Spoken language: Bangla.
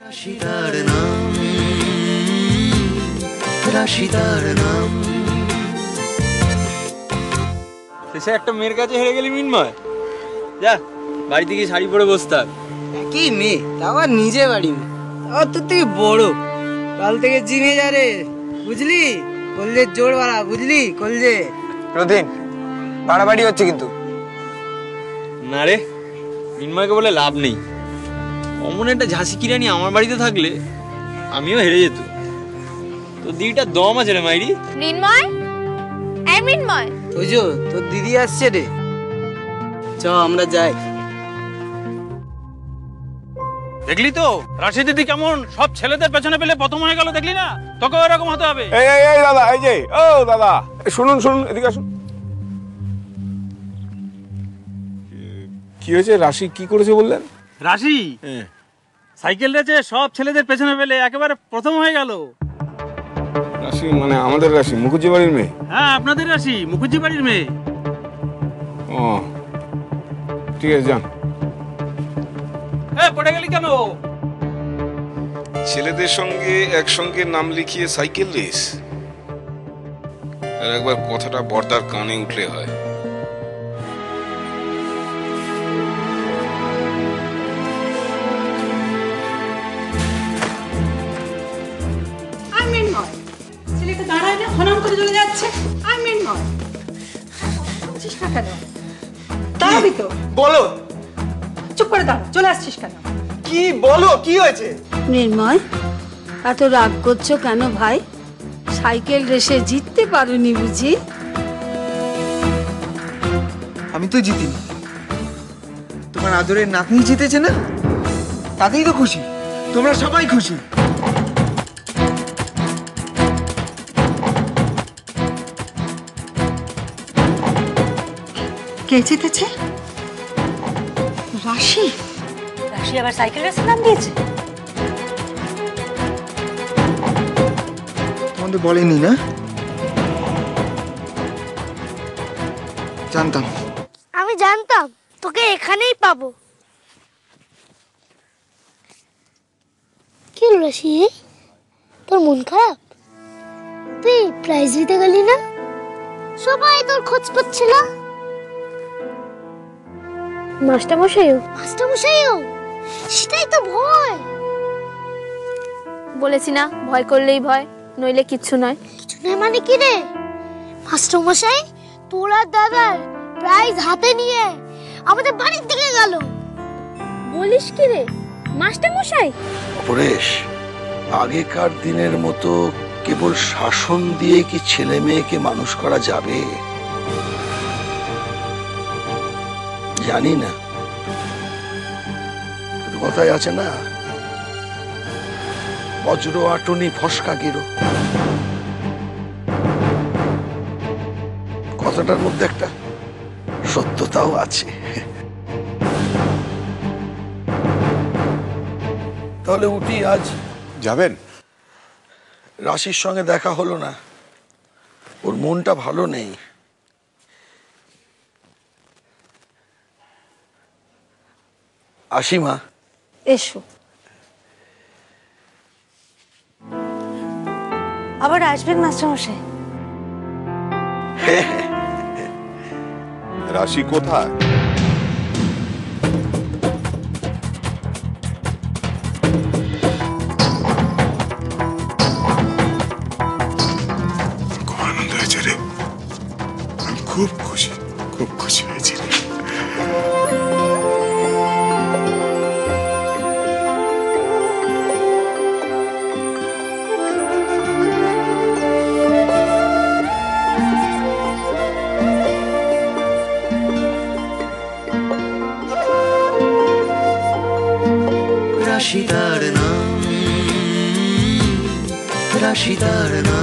রাশিদার নাম, রাশিদার নাম। শেষে একটা মেয়ের কাছে হেরে গেলি মিনময়। যা বাড়িতে গিয়ে শাড়ি পরে বস থাক। কি মেয়ে, তাও আর নিজে বাড়ি মেয়ে, তাও তোর থেকে বড়। কাল থেকে জিমে যা রে, বুঝলি? কলজের জোর বাড়া, বুঝলি? কলজে রোদিন বাড়াবাড়ি হচ্ছে কিন্তু। না রে, মিনময়কে বলে লাভ নেই। অমন একটা ঝাঁসি কিরানি আমার বাড়িতে থাকলে আমিও হেরে যেত। তো দিদিটা দম আছে রে মাইরি। মৃন্ময়, এই মৃন্ময়, বুঝো তোর দিদি আসছে রে, চ আমরা যাই। দেখলি তো রাশি দিদি কেমন সব ছেলেদের পেছনে পেলে প্রথম হয়ে গেল, দেখলি না? তোকেও এরকম হতে হবে। এই এই এই দাদা, এই যে ও দাদা, শুনুন শুনুন, এদিকে আসুন। কি হয়েছে? রাশি কি করেছে বললেন? রাশি সাইকেল রেচে সব ছেলেদের পেছনে পেলে একেবারে প্রথম হয়ে গেল। রাশি মানে আমাদের রাশি, মুখুজ্জি বাড়ির মেয়ে? হ্যাঁ, আপনাদের রাশি, মুখুজ্জি বাড়ির মেয়ে। ও ঠিক আছে, যান। পড়ে গেলি কেন? ছেলেদের সঙ্গে একসঙ্গে নাম লিখিয়ে সাইকেল রেস, আর একবার কথাটা বর্দার কানে উঠলে হয়। ছেলেটা দাঁড়ায় না, হনন করে চলে যাচ্ছে। আই মিন নয়, বুঝছিস না কেন? দাঁড়াবি তো? বলো, চুপ করে দাঁড়া, চলে আসছিস কেন? কি বলো, কি হয়েছে? নির্ময়, এত রাগ করছো কেন ভাই? সাইকেল রেসে জিততে পারোনি বুঝি? আমি তো জিতিনি, তোমার আদরের নাতনি জিতেছে না, তাতেই তো খুশি। তোমরা সবাই খুশি। কে জিতেছে? রাশি? রাশি আবার সাইকেল রেসে নাম দিয়েছে? তোমাদের বলেনি না? জানতাম। আমি জানতাম তোকে এখানেই পাবো। কি রাশি, তোর মন খারাপ? তুই প্রাইজ দিতে গেলি না? সবাই তোর খোঁজ পাচ্ছিল। মাস্টারমশাইও সেটাই তো ভয়। বলেছি না, ভয় করলেই ভয়, নইলে কিচ্ছু নয়। কিছু নয় মানে কি রে? মাস্টারমশাই তোর আর দাদার প্রাইজ হাতে নিয়ে আমাদের বাড়ির দিকে গেল। বলিস কি রে মাস্টারমশাই? পরেশ, আগেকার দিনের মতো কেবল শাসন দিয়ে কি ছেলে মেয়েকে মানুষ করা যাবে? জানি না, কথায় আছে না, বজ্র আটনি ফসকা গেরো। কথাটার মধ্যে একটা সত্যতাও আছে। তাহলে উঠি, আজ যাবেন? রাশির সঙ্গে দেখা হলো না, ওর মনটা ভালো নেই। আসি মা। এসো। আবার আসবেন মাস্টারমশাই। রাশি কোথায়? খুব আনন্দ হয়েছে রে, আমি খুব খুশি, খুব খুশি হয়েছি রে। রাশিদার নাম, রাশিদার নাম।